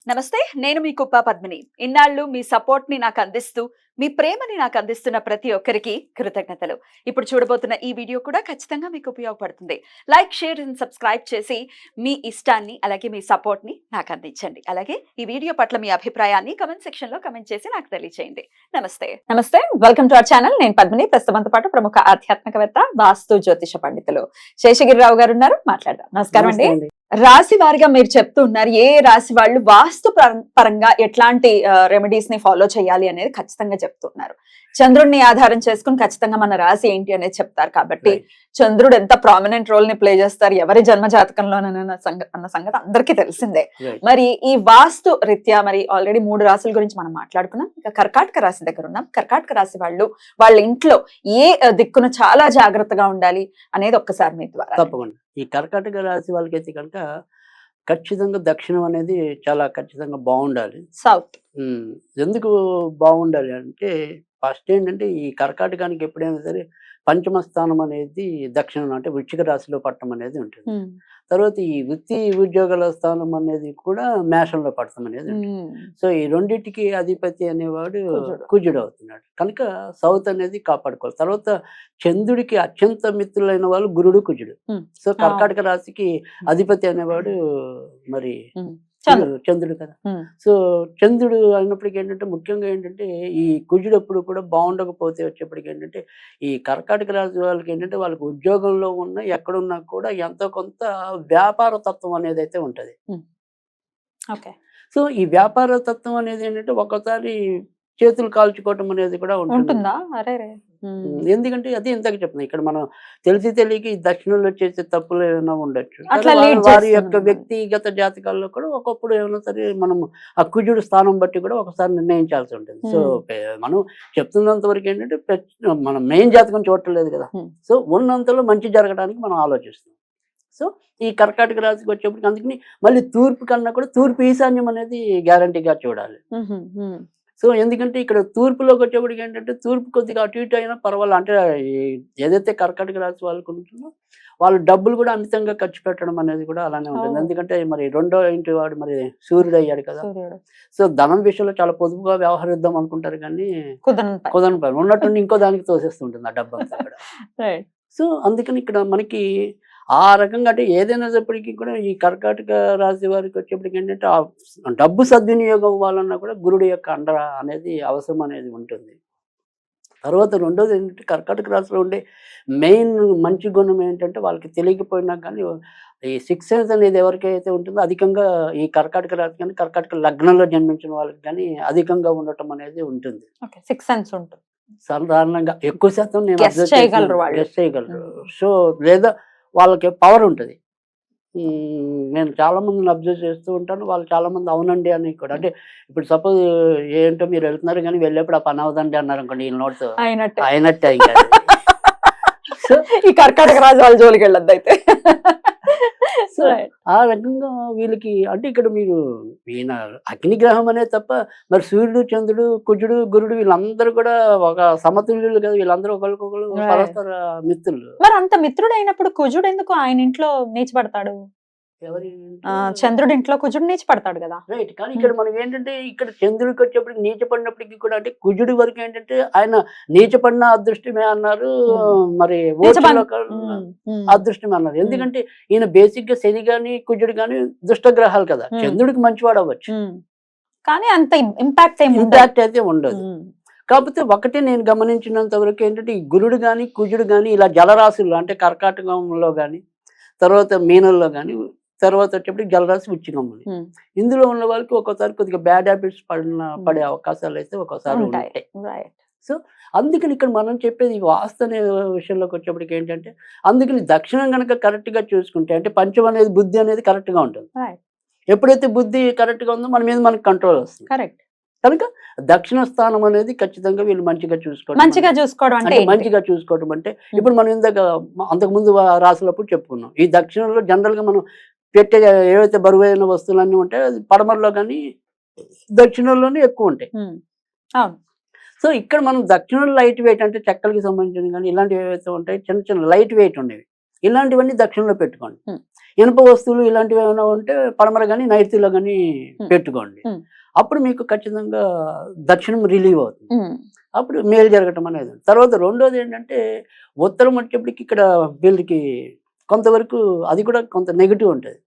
నమస్తే, నేను మీ కుప్ప పద్మిని. ఇన్నాళ్ళు మీ సపోర్ట్‌ని నాకు అందిస్తూ, మీ ప్రేమని నాకు అందిస్తున్న ప్రతి ఒక్కరికి కృతజ్ఞతలు. ఇప్పుడు చూడబోతున్న ఈ వీడియో కూడా ఖచ్చితంగా మీకు ఉపయోగపడుతుంది. లైక్, షేర్ అండ్ సబ్స్క్రైబ్ చేసి మీ ఇష్టాన్ని అలాగే మీ సపోర్ట్‌ని నాకు అందించండి. అలాగే ఈ వీడియో పట్ల మీ అభిప్రాయాన్ని కామెంట్ సెక్షన్‌లో కామెంట్ చేసి నాకు తెలియజేయండి. నమస్తే. Welcome to our channel. నేను పద్మిని. ప్రస్తుతంతో పాటు ప్రముఖ ఆధ్యాత్మికవేత్త, వాస్తు జ్యోతిష పండితులు శేషగిరిరావు గారు ఉన్నారు. మాట్లాడదాం. నమస్కారం అండి. రాశి వారిగా మీరు చెప్తూ ఉన్నారు, ఏ రాశి వాళ్ళు వాస్తు పరంగా ఎట్లాంటి రెమెడీస్ ని ఫాలో చేయాలి అనేది ఖచ్చితంగా చెప్తున్నారు. చంద్రుడిని ఆధారం చేసుకుని ఖచ్చితంగా మన రాశి ఏంటి అనేది చెప్తారు. కాబట్టి చంద్రుడు ఎంత ప్రామినెంట్ రోల్ ని ప్లే చేస్తారు ఎవరి జన్మ జాతకంలోనన్న సంగతి అందరికీ తెలిసిందే. మరి ఈ వాస్తు రీత్యా మరి ఆల్రెడీ 3 రాశుల గురించి మనం మాట్లాడుకున్నాం. ఇక కర్కాటక రాశి దగ్గర ఉన్నాం. కర్కాటక రాశి వాళ్ళు వాళ్ళ ఇంట్లో ఏ దిక్కున చాలా జాగ్రత్తగా ఉండాలి అనేది ఒక్కసారి మీ ద్వారా. తప్పకుండా. ఈ కర్కాటక రాశి వాళ్ళకైతే కనుక ఖచ్చితంగా దక్షిణం అనేది చాలా ఖచ్చితంగా బాగుండాలి. సౌత్ ఎందుకు బాగుండాలి అంటే ఫస్ట్ ఏంటంటే ఈ కర్కాటకానికి ఎప్పుడైనా సరే పంచమ స్థానం అనేది దక్షిణం అంటే వృశ్చిక రాశిలో పట్టడం అనేది ఉంటుంది. తర్వాత ఈ వృత్తి ఉద్యోగాల స్థానం అనేది కూడా మేషంలో పడటం అనేది ఉంటుంది. సో ఈ రెండింటికి అధిపతి అనేవాడు కుజుడు అవుతున్నాడు కనుక సౌత్ అనేది కాపాడుకోవాలి. తర్వాత చంద్రుడికి అత్యంత మిత్రులైన వాళ్ళు గురుడు, కుజుడు. సో కర్కాటక రాశికి అధిపతి అనేవాడు మరి చంద్రుడు కదా. సో చంద్రుడు అయినప్పటికీ ఏంటంటే ముఖ్యంగా ఏంటంటే ఈ కుజుడు ఎప్పుడు కూడా బాగుండకపోతే వచ్చేప్పటికి ఏంటంటే ఈ కర్కాటక రాశి వాళ్ళకి ఏంటంటే వాళ్ళకి ఉద్యోగంలో ఉన్న ఎక్కడున్నా కూడా ఎంతో కొంత వ్యాపార తత్వం అనేది అయితే ఉంటది. సో ఈ వ్యాపార తత్వం అనేది ఏంటంటే ఒక్కసారి చేతులు కాల్చుకోవటం అనేది కూడా ఉంటుందా. ఎందుకంటే అది ఇంతకు చెప్తున్నా, ఇక్కడ మనం తెలియక ఈ దక్షిణంలో చేసే తప్పులు ఏమైనా ఉండొచ్చు. వారి యొక్క వ్యక్తిగత జాతకాల్లో కూడా ఒకప్పుడు ఏమైనా సరే మనం ఆ కుజుడు స్థానం బట్టి కూడా ఒకసారి నిర్ణయించాల్సి ఉంటుంది. సో మనం చెప్తున్నంత వరకు ఏంటంటే మనం మెయిన్ జాతకం చూడట్లేదు కదా. సో ఉన్నంతలో మంచి జరగడానికి మనం ఆలోచిస్తాం. సో ఈ కర్కాటక రాశికి వచ్చేప్పటికి అందుకని మళ్ళీ తూర్పు కన్నా కూడా తూర్పు ఈశాన్యం అనేది గ్యారంటీగా చూడాలి. సో ఎందుకంటే ఇక్కడ తూర్పులోకి వచ్చేప్పటికి ఏంటంటే తూర్పు కొద్దిగా అటు ఇటు అయినా పర్వాలేదు. అంటే ఏదైతే కర్కాటక రాశి వాళ్ళకు ఉంటుందో వాళ్ళు డబ్బులు కూడా అమితంగా ఖర్చు పెట్టడం అనేది కూడా అలానే ఉంటుంది. ఎందుకంటే మరి 2వ ఇంటి వాడు మరి సూర్యుడు అయ్యాడు కదా. సో ధనం విషయంలో చాలా పొదుపుగా వ్యవహరిద్దాం అనుకుంటారు కానీ కుదరని పని ఉన్నట్టుండి ఇంకో దానికి తోసేస్తుంటుంది ఆ డబ్బు అంతా కూడా. సో అందుకని ఇక్కడ మనకి ఆ రకంగా అంటే ఏదైనా చెప్పటికి కూడా ఈ కర్కాటక రాశి వారికి వచ్చేప్పటికి ఏంటంటే ఆ డబ్బు సద్వినియోగం అవ్వాలన్నా కూడా గురుడు యొక్క అండ అనేది అవసరం అనేది ఉంటుంది. తర్వాత రెండోది ఏంటంటే కర్కాటక రాశిలో ఉండే మెయిన్ మంచి గుణం ఏంటంటే వాళ్ళకి తెలియకపోయినా కానీ ఈ 6th సెన్స్ అనేది ఎవరికైతే ఉంటుందో అధికంగా ఈ కర్కాటక రాశి కానీ కర్కాటక లగ్నంలో జన్మించిన వాళ్ళకి కానీ అధికంగా ఉండటం అనేది ఉంటుంది. 6th సెన్స్ ఉంటుంది సాధారణంగా ఎక్కువ శాతం నేను గెస్ చేయగలరు. సో లేదా వాళ్ళకి పవర్ ఉంటుంది. నేను చాలా మందిని అబ్జర్వ్ చేస్తూ ఉంటాను. వాళ్ళు చాలా మంది అవునండి అని కూడా అంటే ఇప్పుడు సపోజ్ ఏంటో మీరు వెళ్తున్నారు కానీ వెళ్ళేప్పుడు ఆ పని అవదండి అన్నారు అనుకోండి, ఈ నోట్స్ అయినట్టే ఇంకా. సో ఈ కర్కాటక రాజు వాళ్ళ జోలికి వెళ్ళొద్దు అయితే. సో ఆ రకంగా వీళ్ళకి అంటే ఇక్కడ మీరు ఈయన అగ్నిగ్రహం అనే తప్ప మరి సూర్యుడు, చంద్రుడు, కుజుడు, గురుడు వీళ్ళందరూ కూడా ఒక సమతుల్యులు కదా. వీళ్ళందరూ ఒకరికొకరు పరస్పర మిత్రులు. మరి అంత మిత్రుడు అయినప్పుడు కుజుడు ఎందుకు ఆయన ఇంట్లో నీచపడతాడు? ఎవరి చంద్రుడి ఇంట్లో కుజుడు నీచపడతాడు కదా. రైట్. కానీ ఇక్కడ మనం ఏంటంటే ఇక్కడ చంద్రుడికి వచ్చేప్పటికి నీచపడినప్పటికీ కూడా అంటే కుజుడి వరకు ఏంటంటే ఆయన నీచపడిన అదృష్టమే అన్నారు, మరి అదృష్టమే అన్నారు. ఎందుకంటే ఈయన బేసిక్ గా శని గాని కుజుడు గాని దుష్టగ్రహాలు కదా. చంద్రుడికి మంచివాడు అవ్వచ్చు కానీ అంత ఇంపాక్ట్ అయితే ఉండదు. కాకపోతే ఒకటే నేను గమనించినంత వరకు ఏంటంటే ఈ గురుడు గాని కుజుడు గాని ఇలా జలరాశుల్లో అంటే కర్కాటకంలో గాని తర్వాత మీనంలో గాని తర్వాత వచ్చేప్పటికి జలరాశి వృశ్చికం ఇందులో ఉన్న వాళ్ళకి ఒక్కోసారి కొద్దిగా బ్యాడ్ హ్యాబిట్స్ పడే అవకాశాలు అయితే ఒక్కోసారి ఉంటాయి. సో అందుకని ఇక్కడ మనం చెప్పేది ఈ వాస్తు అనే విషయంలోకి వచ్చేప్పటికి ఏంటంటే అందుకని దక్షిణం కనుక కరెక్ట్ గా చూసుకుంటే అంటే పంచం అనేది బుద్ధి అనేది కరెక్ట్ గా ఉంటుంది. ఎప్పుడైతే బుద్ధి కరెక్ట్ గా ఉందో మన మీద మనకి కంట్రోల్ వస్తుంది. కరెక్ట్. కనుక దక్షిణ స్థానం అనేది ఖచ్చితంగా వీళ్ళు మంచిగా చూసుకోవడం అంటే ఇప్పుడు మనం ఇందాక అంతకుముందు రాసులప్పుడు చెప్పుకున్నాం ఈ దక్షిణంలో జనరల్ గా మనం పెట్టే ఏవైతే బరువైన వస్తువులన్నీ ఉంటాయో అది పడమరలో కానీ దక్షిణంలోనే ఎక్కువ ఉంటాయి. సో ఇక్కడ మనం దక్షిణంలో లైట్ వెయిట్ అంటే చెక్కలకి సంబంధించిన కానీ ఇలాంటివి ఏవైతే ఉంటాయి చిన్న చిన్న లైట్ వెయిట్ ఉండేవి ఇలాంటివన్నీ దక్షిణంలో పెట్టుకోండి. ఇనుప వస్తువులు ఇలాంటివి ఏమైనా ఉంటే పడమర కానీ నైరుతిలో కానీ పెట్టుకోండి. అప్పుడు మీకు ఖచ్చితంగా దక్షిణం రిలీవ్ అవుతుంది. అప్పుడు మేలు జరగటం అనేది. తర్వాత రెండోది ఏంటంటే ఉత్తరం వచ్చేప్పటికి ఇక్కడ వీళ్ళకి కొంతవరకు అది కూడా కొంత నెగిటివ్ ఉంటుంది.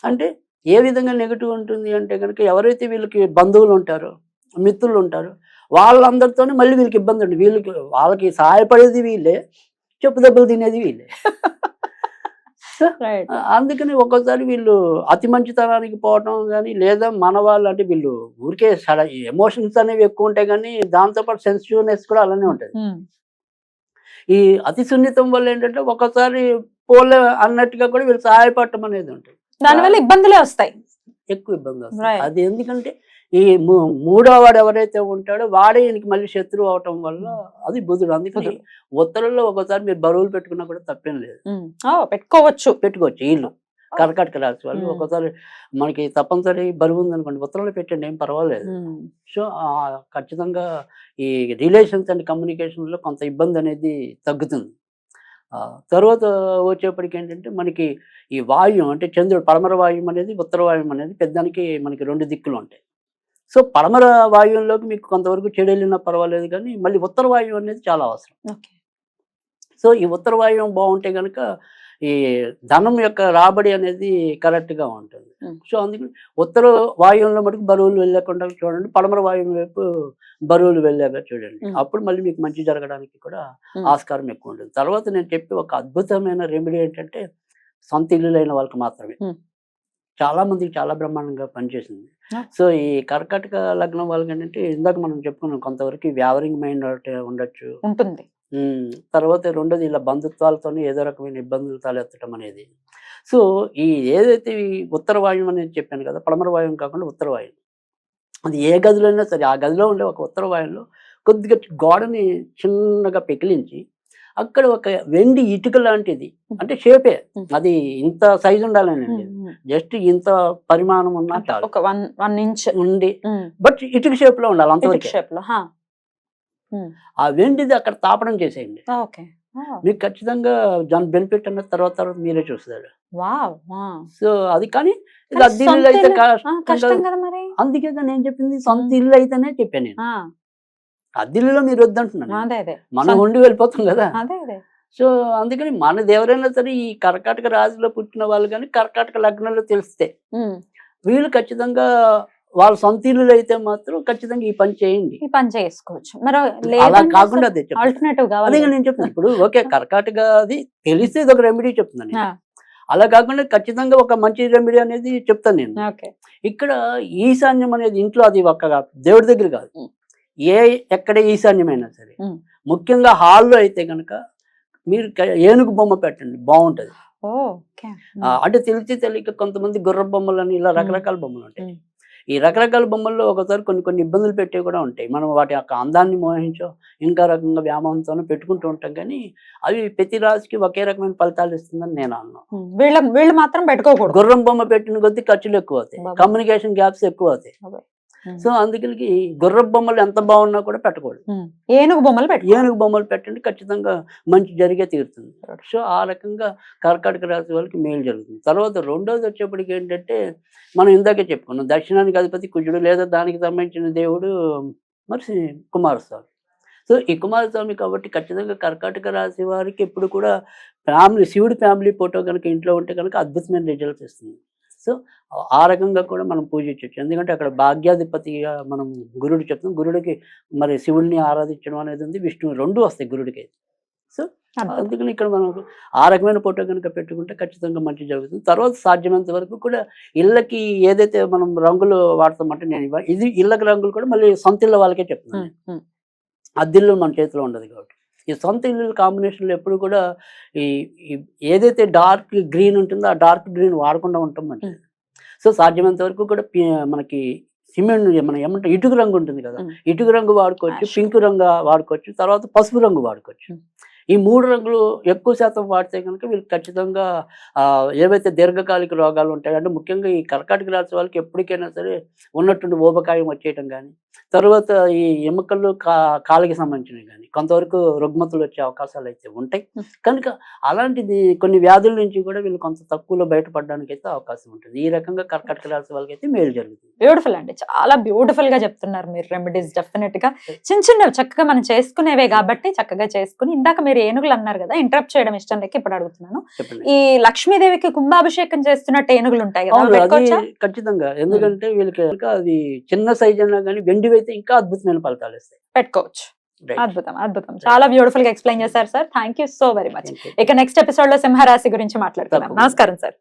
అంటే ఏ విధంగా నెగిటివ్ ఉంటుంది అంటే కనుక ఎవరైతే వీళ్ళకి బంధువులు ఉంటారో మిత్రులు ఉంటారో వాళ్ళందరితోనే మళ్ళీ వీళ్ళకి ఇబ్బంది ఉంది. వాళ్ళకి సహాయపడేది వీళ్ళే, చెప్పు దెబ్బలు తినేది వీళ్ళే. అందుకని ఒక్కోసారి వీళ్ళు అతి మంచితనానికి పోవటం కానీ లేదా మన వాళ్ళు అంటే వీళ్ళు ఊరికే ఎమోషన్స్ అనేవి ఎక్కువ ఉంటాయి కానీ దాంతోపాటు సెన్సిటివ్నెస్ కూడా అలానే ఉంటుంది. ఈ అతి సున్నితం వల్ల ఏంటంటే ఒక్కోసారి పోలే అన్నట్టుగా కూడా వీళ్ళు సహాయపడటం అనేది ఉంటుంది. దానివల్ల ఇబ్బందులే వస్తాయి, ఎక్కువ ఇబ్బంది వస్తాయి. అది ఎందుకంటే ఈ మూడో వాడు ఎవరైతే ఉంటాడో వాడే ఈయనకి మళ్ళీ శత్రువు అవటం వల్ల అది బుధుడు. అందుకని ఉత్తరంలో ఒకసారి మీరు బరువులు పెట్టుకున్నా కూడా తప్పేం లేదు, పెట్టుకోవచ్చు. వీళ్ళు కర్కాటక రాశి వాళ్ళు ఒకసారి మనకి తప్పనిసరి బరువు ఉందనుకోండి ఉత్తరంలో పెట్టండి, ఏం పర్వాలేదు. సో ఖచ్చితంగా ఈ రిలేషన్స్ అండ్ కమ్యూనికేషన్లో కొంత ఇబ్బంది అనేది తగ్గుతుంది. తర్వాత వచ్చేప్పటికి ఏంటంటే మనకి ఈ వాయువు అంటే చంద్రుడు పడమర వాయువు అనేది ఉత్తర వాయువు అనేది పెద్దానికి మనకి 2 దిక్కులు ఉంటాయి. సో పడమర వాయువులోకి మీకు కొంతవరకు చెడు వెళ్ళినా పర్వాలేదు కానీ మళ్ళీ ఉత్తర వాయువు అనేది చాలా అవసరం. సో ఈ ఉత్తర వాయువు బాగుంటే కనుక ఈ ధనం యొక్క రాబడి అనేది కరెక్ట్గా ఉంటుంది. సో అందుకని ఉత్తర వాయువులో మటుకు బరువులు వెళ్ళకుండా చూడండి, పడమర వాయువు వైపు బరువులు వెళ్ళాక చూడండి. అప్పుడు మళ్ళీ మీకు మంచి జరగడానికి కూడా ఆస్కారం ఎక్కువ ఉంటుంది. తర్వాత నేను చెప్పే ఒక అద్భుతమైన రెమెడీ ఏంటంటే సొంత ఇల్లులైన వాళ్ళకి మాత్రమే. చాలా మందికి చాలా బ్రహ్మాండంగా పనిచేసింది. సో ఈ కర్కాటక లగ్నం వాళ్ళకి ఏంటంటే ఇందాక మనం చెప్పుకున్నాం కొంతవరకు వ్యావరింగ్ మైండ్ ఉండొచ్చు ఉంటుంది. తర్వాత రెండోది ఇలా బంధుత్వాలతో ఏదో రకమైన ఇబ్బందులు తలెత్తడం అనేది. సో ఈ ఏదైతే ఈ ఉత్తర వాయువు అనేది చెప్పాను కదా, పడమర వాయువు కాకుండా ఉత్తర వాయువు, అది ఏ గదిలో అయినా సరే ఆ గదిలో ఉండే ఒక ఉత్తర వాయువులో కొద్దిగా గోడని చిన్నగా పెకిలించి అక్కడ ఒక వెండి ఇటుక లాంటిది, అంటే షేపే, అది ఇంత సైజు ఉండాలనండి, జస్ట్ ఇంత పరిమాణం ఉన్న ఒక 1 ఇంచ్ ఉండి బట్ ఇటుక షేప్ లో ఉండాలి అంతవరకు. ఆ వెండిది అక్కడ తాపడం చేసేయండి, మీకు ఖచ్చితంగా దాని బెనిఫిట్ అన్న తర్వాత మీరే చూస్తారు. సో అది కానీ అద్దెల్లు అయితే అందుకే నేను చెప్పింది సొంత ఇల్లు అయితేనే చెప్పాను నేను. అద్దెల్లో మీరు వద్దంటున్నాను, మనం ఉండి వెళ్ళిపోతాం కదా. సో అందుకని మనది ఎవరైనా సరే ఈ కర్కాటక రాశిలో పుట్టిన వాళ్ళు కానీ కర్కాటక లగ్నంలో తెలిస్తే వీళ్ళు ఖచ్చితంగా వాళ్ళ సొంత ఇల్లు అయితే మాత్రం ఖచ్చితంగా ఈ పని చేయండి, ఈ పని చేసుకోవచ్చు. మరి అలా కాకుండా అదే నేను చెప్తున్నాను. ఇప్పుడు ఓకే కర్కాటక అది తెలిస్తే ఇది ఒక రెమెడీ చెప్తున్నాను, అలా కాకుండా ఖచ్చితంగా ఒక మంచి రెమెడీ అనేది చెప్తాను నేను. ఇక్కడ ఈశాన్యం అనేది ఇంట్లో అది ఒక్క దేవుడి దగ్గర కాదు, ఎక్కడ ఈశాన్యమైనా సరే ముఖ్యంగా హాల్లో అయితే కనుక మీరు ఏనుగు బొమ్మ పెట్టండి, బాగుంటది. అంటే తెలియక కొంతమంది గుర్ర బొమ్మలని ఇలా రకరకాల బొమ్మలు ఉంటాయి. ఈ రకరకాల బొమ్మల్లో ఒకసారి కొన్ని ఇబ్బందులు పెట్టేవి కూడా ఉంటాయి. మనం వాటి యొక్క అందాన్ని మోహించో ఇంకా రకంగా వ్యామోహంతోనో పెట్టుకుంటూ ఉంటాం కానీ అవి ప్రతి రాశికి ఒకే రకమైన ఫలితాలు ఇస్తుందని నేను అన్నాను. వీళ్ళు మాత్రం పెట్టుకోకూడదు. గుర్రం బొమ్మ పెట్టిన కొద్దీ ఖర్చులు ఎక్కువ అవుతాయి, కమ్యూనికేషన్ గ్యాప్స్ ఎక్కువ అవుతాయి. సో అందుకని గుర్ర బొమ్మలు ఎంత బాగున్నా కూడా పెట్టకూడదు, ఏనుగు బొమ్మలు పెట్టండి, ఖచ్చితంగా మంచి జరిగే తీరుతుంది. సో ఆ రకంగా కర్కాటక రాశి వాళ్ళకి మేలు జరుగుతుంది. తర్వాత రెండోది వచ్చేప్పటికి ఏంటంటే మనం ఇందాకే చెప్పుకున్నాం దక్షిణానికి అధిపతి కుజుడు లేదా దానికి సంబంధించిన దేవుడు మరి కుమారస్వామి. సో ఈ కుమారస్వామి కాబట్టి ఖచ్చితంగా కర్కాటక రాశి వారికి ఎప్పుడు కూడా శివుడి ఫ్యామిలీ ఫోటో కనుక ఇంట్లో ఉంటే కనుక అద్భుతమైన రిజల్ట్స్ ఇస్తుంది. సో ఆ రకంగా కూడా మనం పూజించవచ్చు, ఎందుకంటే అక్కడ భాగ్యాధిపతిగా మనం గురుడు చెప్తాం. గురుడికి మరి శివుడిని ఆరాధించడం అనేది ఉంది, విష్ణువు రెండు వస్తాయి గురుడికి. సో అందుకని ఇక్కడ మనం ఆ రకమైన ఫోటో కనుక పెట్టుకుంటే ఖచ్చితంగా మంచి జరుగుతుంది. తర్వాత సాధ్యమైనంత వరకు కూడా ఇళ్ళకి ఏదైతే మనం రంగులు వాడతామంటే నేను ఇది ఇళ్ళకి రంగులు కూడా మళ్ళీ సొంత ఇళ్ళ వాళ్ళకే చెప్తున్నాను, అద్దెళ్ళు మన చేతిలో ఉండదు కాబట్టి. ఈ సొంత ఇల్లు కాంబినేషన్లో ఎప్పుడు కూడా ఈ ఏదైతే డార్క్ గ్రీన్ ఉంటుందో ఆ డార్క్ గ్రీన్ వాడకుండా ఉంటాం మంచిది. సో సాధ్యమైనంత వరకు కూడా మనకి సిమెంట్ మనం ఏమంటే ఇటుక రంగు ఉంటుంది కదా, ఇటుక రంగు వాడుకోవచ్చు, పింక్ రంగు వాడుకోవచ్చు, తర్వాత పసుపు రంగు వాడుకోవచ్చు. ఈ 3 రంగులు ఎక్కువ శాతం వాడితే కనుక వీళ్ళకి ఖచ్చితంగా ఏవైతే దీర్ఘకాలిక రోగాలు ఉంటాయో అంటే ముఖ్యంగా ఈ కర్కాటక రాశి వాళ్ళకి ఎప్పటికైనా సరే ఉన్నట్టుండి ఊబకాయం వచ్చేయటం కానీ తర్వాత ఈ ఎముకలు కాళ్ళకి సంబంధించినవి కానీ కొంతవరకు రుగ్మతలు వచ్చే అవకాశాలు అయితే ఉంటాయి. కనుక అలాంటిది కొన్ని వ్యాధుల నుంచి కూడా వీళ్ళు కొంత తక్కువలో బయటపడడానికి అయితే అవకాశం ఉంటుంది. ఈ రకంగా కర్కాటక రాశి వాళ్ళకి అయితే మేలు జరుగుతుంది. బ్యూటిఫుల్ అండి, చాలా బ్యూటిఫుల్ గా చెప్తున్నారు మీరు రెమెడీస్. డెఫినెట్ గా చిన్న చిన్నవి చక్కగా మనం చేసుకునేవే కాబట్టి చక్కగా చేసుకుని, ఇందాక మీరు ఏనుగులు అన్నారు కదా, ఇంటరప్ట్ చేయడం ఇష్టం లేక ఇప్పుడు అడుగుతున్నాను. చెప్పండి. ఈ లక్ష్మీదేవికి కుంభాభిషేకం చేస్తున్నట్టు ఏనుగులు ఉంటాయి కదా, అవును, అవి అది పెట్టుకోవచ్చా? ఖచ్చితంగా. ఎందుకంటే వీళ్ళకి కనుక అది చిన్న సైజ్ అయినా కానీ వెండివి అయితే ఇంకా అద్భుతమైన ఫలితాలు ఇస్తాయి. పెట్టుకోవచ్చు. Right. అద్భుతం అద్భుతం, చాలా బ్యూటిఫుల్ గా ఎక్స్ప్లెయిన్ చేశారు sir. Thank you so very much. Thank you. ఇక నెక్స్ట్ ఎపిసోడ్ లో సింహరాశి గురించి మాట్లాడుతున్నాం. తప్పకుండా. నమస్కారం సార్.